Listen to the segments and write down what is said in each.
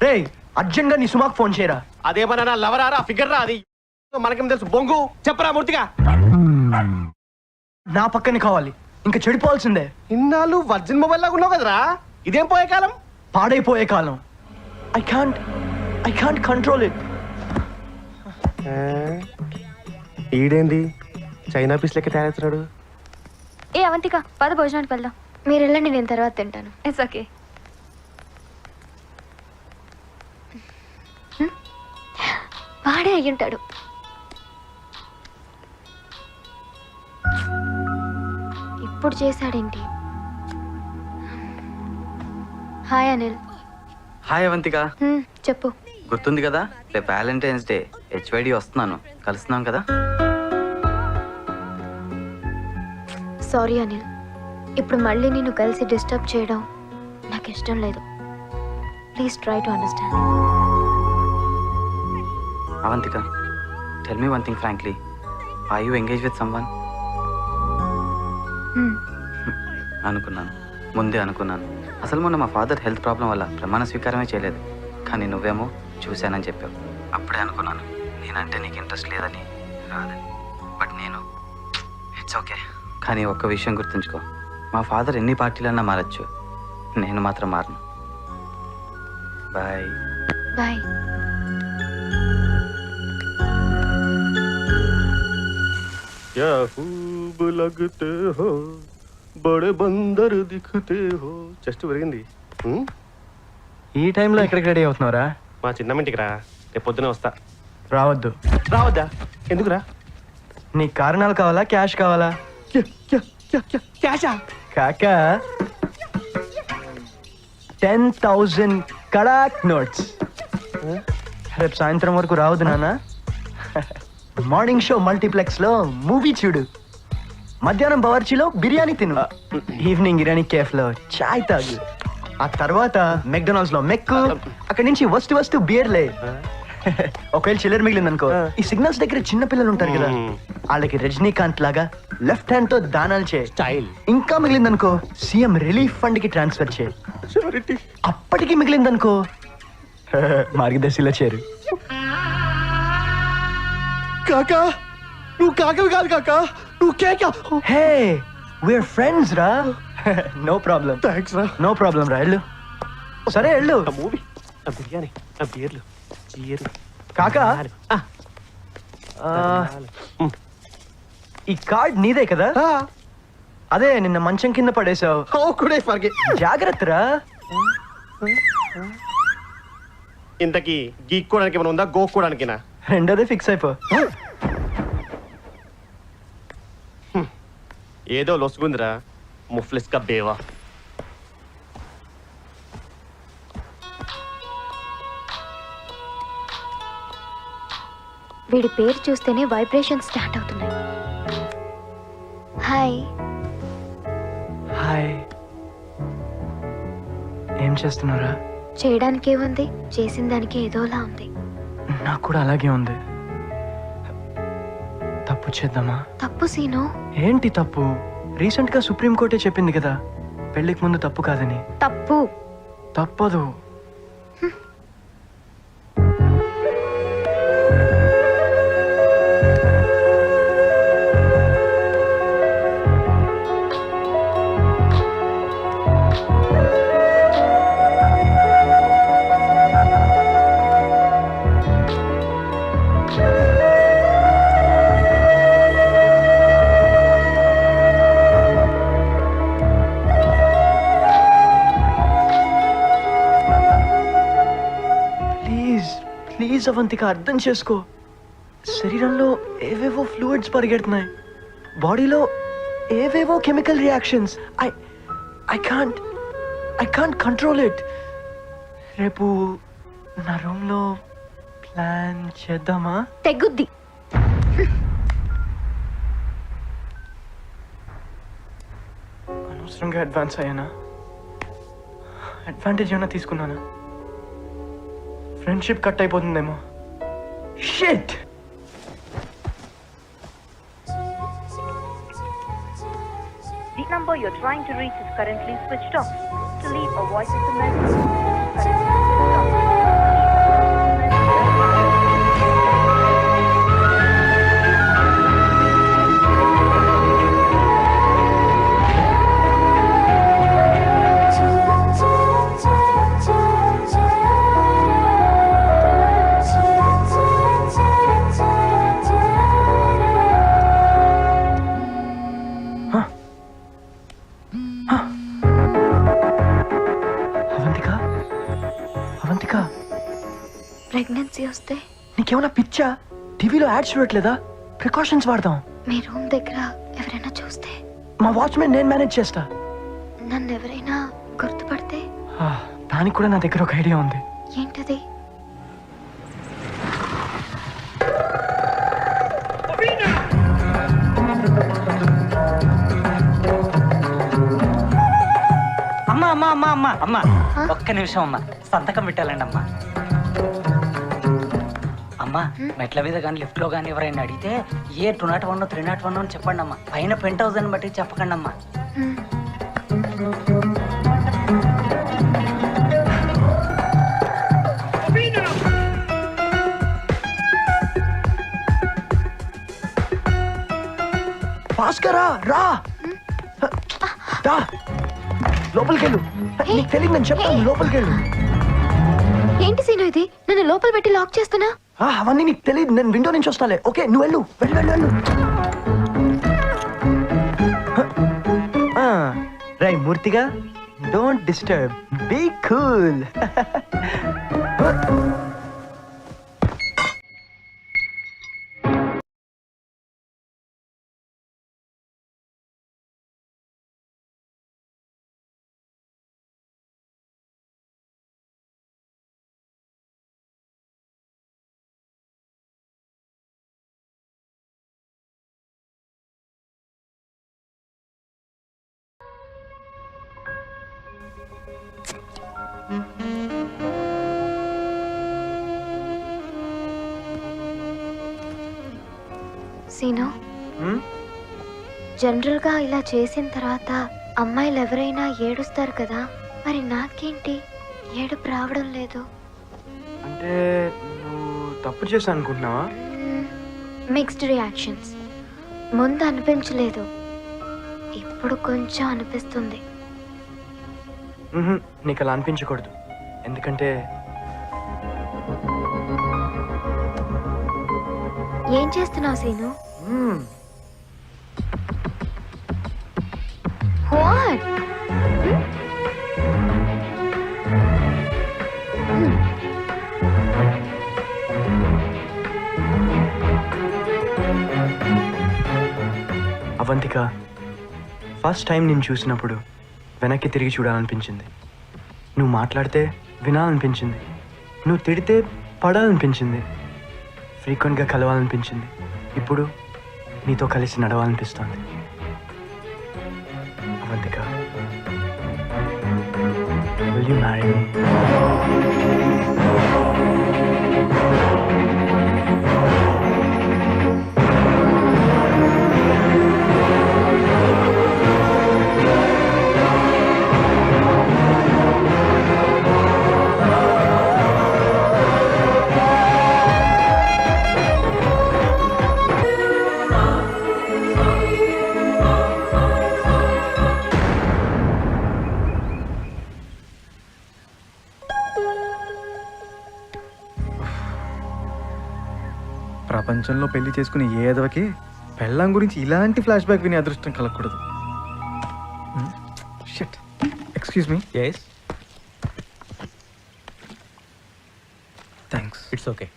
రే urgent గా నీ సుమాకు phone చేయరా. అదేమన్నా లవరారా ఫిగర్ రా, అది మనకేం తెలుసు. బొంగు చెప్పరా మూర్తిగా. నా పక్కనే కావాలి, ఇంకా చెడిపోవాల్సిందే. ఇన్నాళ్ళు వర్జిన్ మొబైల్ లాగా ఉన్నావు కదరా, ఇదేం పోయే కాలం? పాడైపోయే కాలం. I can't control it. ఈడేంది చైనా పీస్ లెక్క తయారవుతున్నాడు? ఏ అవంతిక, పద భోజనానికి వెళ్దాం. మీరు వెళ్ళండి, నేను తర్వాత తింటాను. It's okay. వాడే అయ్యుంటాడు. ఇప్పుడు చేశాడేంటి? హాయ్ అనిల్. హాయ్ అవంతిక. చెప్పు. గుర్తుంది కదా, రేపు వ్యాలంటైన్స్ డే, హెచ్వైడి వస్తున్నాను, కలుస్తున్నాం కదా. సారీ అనిల్, ఇప్పుడు మళ్ళీ నిన్ను కలిసి డిస్టర్బ్ చేయడం నాకు ఇష్టం లేదు. Please try to understand. Avantika, tell me one thing frankly, are you engage with someone? అనుకున్నాను, ముందే అనుకున్నాను. అసలు మొన్న మా ఫాదర్ హెల్త్ ప్రాబ్లం వల్ల ప్రమాణ స్వీకారమే చేయలేదు, కానీ నువ్వేమో చూశానని చెప్పావు. అప్పుడే అనుకున్నాను నేనంటే నీకు ఇంట్రెస్ట్ లేదని, రాదని. బట్ నేను ఇట్స్ ఓకే. కానీ ఒక్క విషయం గుర్తుంచుకో, మా ఫాదర్ ఎన్ని పార్టీలన్నా మారచ్చు, నేను మాత్రం మారను. Bye bye. क्या खूब लगते हो, बड़े बंदर दिखते हो. చెస్ట్ పెరిగింది. ఈ టైంలో ఎక్కడికి రెడీ అవుతున్నావురా? మా చిన్నమ్మింటికి రా, రేపు పొద్దునే వస్తా. రావద్దు. రావద్దా? ఎందుకురా? నీ కారణాలు కావాలా, క్యాష్ కావాలా? క్యాషా? కాకా 10,000 కడాక్ నోట్స్. రేపు సాయంత్రం వరకు రావద్దు నాన్న. మార్నింగ్ షో మల్టీప్లెక్స్ లో మూవీ చూడు, మధ్యాహ్నం బవర్చిలో బిర్యానీ తిను, ఈవినింగ్ ఇరానీ కేఫ్ లో చాయ్ తాగు, ఆ తర్వాత మెక్డొనాల్డ్స్ లో మెక్కు, అక్కడి నుంచి వస్తు బియర్లే. ఒకవేళ చిల్లర మిగిలిందనుకో, ఈ సిగ్నల్స్ దగ్గర చిన్న పిల్లలు ఉంటారు కదా, వాళ్ళకి రజనీకాంత్ లాగా లెఫ్ట్ హ్యాండ్ తో దానాలు చేయి. స్టైల్. ఇంకా మిగిలిందనుకో సీఎం రిలీఫ్ ఫండ్ కి ట్రాన్స్ఫర్ చేయి. అప్పటికి మిగిలిందనుకో మార్గదర్శిలో చేరు. కాకా నువ్వు కాకవి కాదు కాకా, నువ్వు కేకా. హే వీఆర్ ఫ్రెండ్స్ రా. No problem. థ్యాంక్స్ రా. నో ప్రాబ్లం రా, వెళ్ళు. సరే వెళ్ళు. ఆ మూవీ, ఆ బిర్యానీ, ఆ బీర్లు, చీరు. కాకా ఈ కార్డ్ నీదే కదా? అదే నిన్న మంచం కింద పడేసావు. జాగ్రత్త రా. ఇంతకీ గీక్కోడానికి ఏమైనా ఉందా, గోక్కోడానికినా? రెండోదే ఫిక్స్ అయిపో. ఏదో లొసుగుందిరా, ముఫ్లిస్ కా బేవా. వీడి పేరు చూస్తేనే వైబ్రేషన్ స్టార్ట్ అవుతున్నాయి. హాయ్. హాయ్. ఏం చేస్తున్నారా? చేయడానికి ఏముంది, చేసిన దానికి ఏదోలా ఉంది. నాకు కూడా అలాగే ఉంది. తప్పు చేద్దామా? తప్పు సీను. ఏంటి తప్పు? రీసెంట్ గా సుప్రీం కోర్టే చెప్పింది కదా పెళ్లికి ముందు తప్పు కాదని. తప్పు. తప్పదు. ప్లీజ్ అవంతిక, అర్థం చేసుకో. శరీరంలో ఏవేవో ఫ్లూయిడ్స్ పరిగెడుతున్నాయి, బాడీలో ఏవేవో chemical reactions. I can't control it. రేపు నా రూమ్ లో ప్లాన్ చేద్దామా? తెగుద్ది. అనవసరంగా అడ్వాన్స్ అయ్యానా? అడ్వాంటేజ్ ఏమైనా తీసుకున్నానా? ఫ్రెండ్షిప్ కట్ అయిపోతుందేమో. Shit. The number you're trying to reach is currently switched off. To leave a voice message. Avantika Avantika pregnancy వస్తే నీకేమైనా పిచ్చా? టీవీలో యాడ్స్ చూడట్లేదా? ప్రికాషన్స్ వాడదాం. మీ రూమ్ దగ్గర ఎవరైనా చూస్తే, మా వాచ్మెన్ నేను మేనేజ్ చేస్తా. నన్ను ఎవరైనా గుర్తుపడితే? దానికి కూడా నా దగ్గర ఒక ఐడియా ఉంది. ఏంటది? అమ్మా అమ్మా అమ్మా అమ్మా అమ్మా ఆ? ఒక్క నిమిషం అమ్మా, సంతకం పెట్టాలండి అమ్మా. అమ్మా మెట్ల మీద కానీ లిఫ్ట్ లో కానీ ఎవరైనా అడిగితే ఏ 201 301 అని చెప్పండి అమ్మా. పైన పెంట్ హౌస్ అని బట్టి చెప్పకండి అమ్మా. హ్మ్. భాస్కరా రా రా లోపలికెళ్ళు. నీకు తెలియదు నేను చెప్తాను, లోపలికెళ్ళు. ఏంటి సీను ఇది? నన్ను లోపల పెట్టి లాక్ చేస్తున్నా? అవన్నీ నీకు తెలియదు, నేను విండో నుంచి వస్తాలే. ఓకే నువ్వు వెళ్ళు వెళ్ళు వెళ్ళు వెళ్ళు. రై మూర్తిగా, don't disturb, be cool. Seenu, general గా ఇలా చేసిన తర్వాత అమ్మాయిలు ఎవరైనా ఏడుస్తారు కదా, మరి నాకేంటి ఏడుపు రావడం లేదు? అంటే నువ్వు తప్పు చేశా అనుకుంటున్నావా? Mixed reactions. ముందు అనిపించలేదు, ఇప్పుడు కొంచెం అనిపిస్తుంది. నీకు అలా అనిపించకూడదు, ఎందుకంటే ఏం చేస్తున్నావు Seenu? What? Avantika, first time నేను చూసినప్పుడు వెనక్కి తిరిగి చూడాలనిపించింది. నువ్వు మాట్లాడితే వినాలనిపించింది. నువ్వు తిడితే పడాలనిపించింది. ఫ్రీక్వెంట్గా కలవాలనిపించింది. ఇప్పుడు నీతో కలిసి నడవాలనిపిస్తోంది. Avantika, will you marry me? ప్రపంచంలో పెళ్లి చేసుకునే ఏ ఎదవకి పెళ్ళాం గురించి ఇలాంటి ఫ్లాష్ బ్యాక్ వినే అదృష్టం కలగకూడదు. Shit, excuse me. Yes, thanks. It's okay.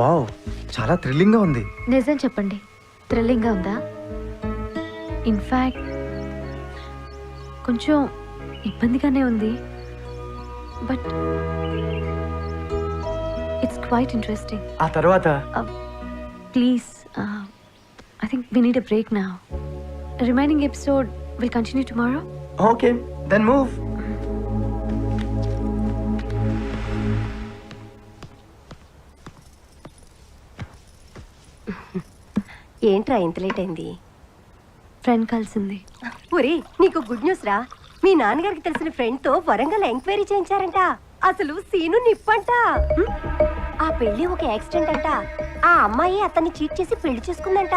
Wow, చాలా థ్రిల్లింగ్గా ఉంది. నిజం చెప్పండి, థ్రిల్లింగ్గా ఉందా? ఇన్ఫ్యాక్ట్ కొంచెం ఇబ్బందిగానే ఉంది, బట్ ఇట్స్ క్వైట్ ఇంట్రెస్టింగ్. ఆ తర్వాత please, I think we need a break now. Remaining episode will continue tomorrow. Okay, then move. ఏంట్రా ఇంత లేట్ అయింది? ఫ్రెండ్ కలిసింది. పురి నీకు గుడ్ న్యూస్ రా. మీ నాన్నగారికి తెలిసిన ఫ్రెండ్ తో వరంగల్ ఎంక్వైరీ చేయించారంట. అసలు సీను నిప్పంట. ఆ పెళ్లి ఒక యాక్సిడెంట్ అంట. ఆ అమ్మాయి అతన్ని చీట్ చేసి పెళ్లి చేసుకుందంట.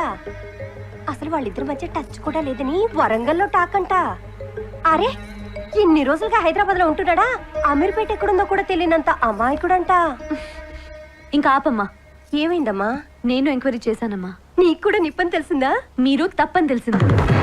అసలు వాళ్ళిద్దరి మధ్య టచ్ కూడా లేదని వరంగల్లో టాక్ అంట. అరే ఇన్ని రోజులుగా హైదరాబాద్ లో ఉంటున్నాడా? అమీర్పేట ఎక్కడుందో కూడా తెలియనంత అమాయకుడంట. ఇంకా ఆపమ్మా. ఏమైందమ్మా? నేను ఎంక్వైరీ చేశానమ్మా. నీకు కూడా నిప్పని తెలిసిందా? మీరు తప్పని తెలిసింది.